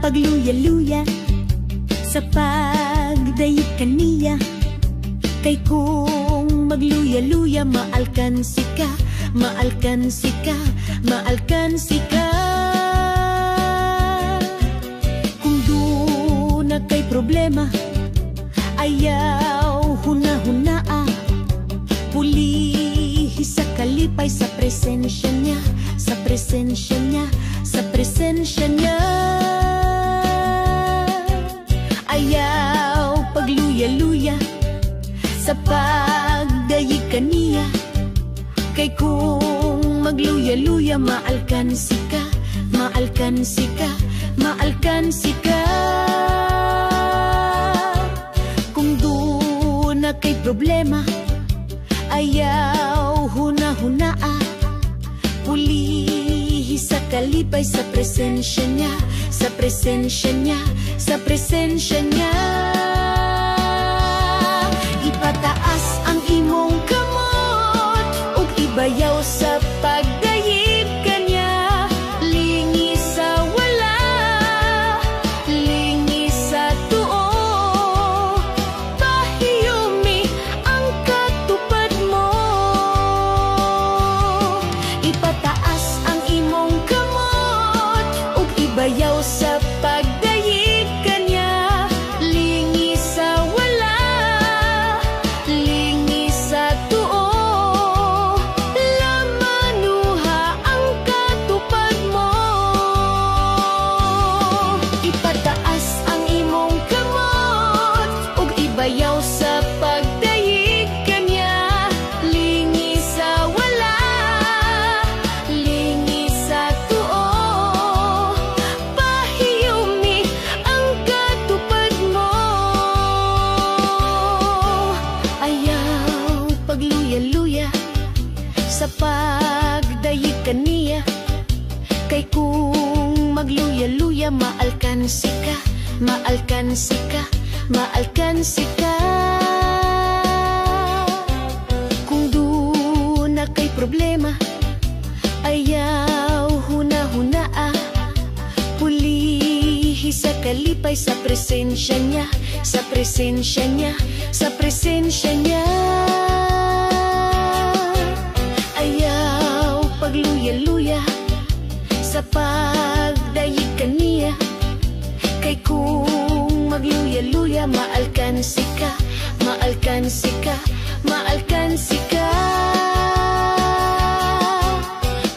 pagluya-luya sa pagdayeg kaniya. Kay kung magluya-luya, maalkan sika, maalkan sika, maalkan sika. Kung do na kay problema, ayaw huna-hunaa, pulihi sa kalipay sa presensya niya, sa presensya niya, sa presensya niya. Ayaw pagluya-luya sa pagdayeg kaniya. Kay kung magluya-luya, maalkan sika, maalkan sika, maalkan sika. Kung do na kay problema, ayaw huna-hunaa, pulihi sa kalipay sa presensya niya, sa presensya niya, sa presensya niya. Ipataas ang imong kamot ug ibayaw sa pagdayeg kaniya. Lingi sa wala, lingi sa tuo, pahiyumi ang katupad mo. Ipataas ang imong kamot ug ibayaw sa pagdayeg kaniya. Lingi sa wala, lingi sa tuo, lamanuha ang katupad mo. Ipataas ang imong kamot ug ibayaw sa pagdayeg kaniya. Lingi sa wala, lingi sa tuo, pahiyumi ang katupad mo. Ayaw pagluya-luya sa pagdayeg kaniya. Kay kung magluya-luya, maalkan sika, maalkan sika, maalkan sika. Kung do na kay problema, ayaw huna-hunaa, pulihi sa kalipay sa presensya niya, sa presensya niya, sa presensya niya. Ayaw pagluya-luya sa pagdayeg kaniya. Kay kung magluya-luya, maalkan sika, maalkan sika, maalkan sika.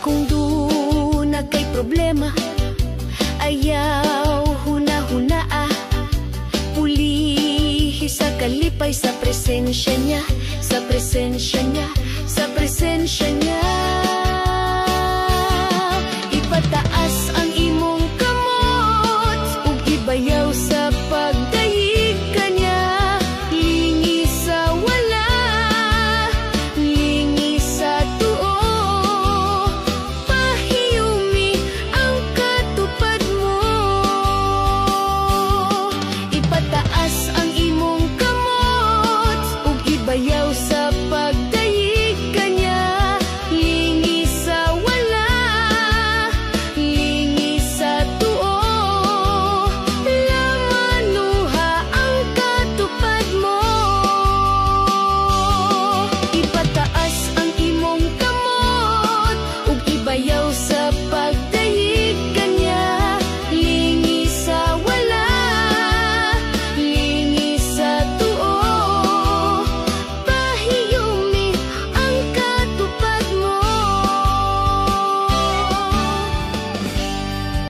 Kung do na kay problema, ayaw huna-hunaa, pulihi sa kalipay sa presensya niya,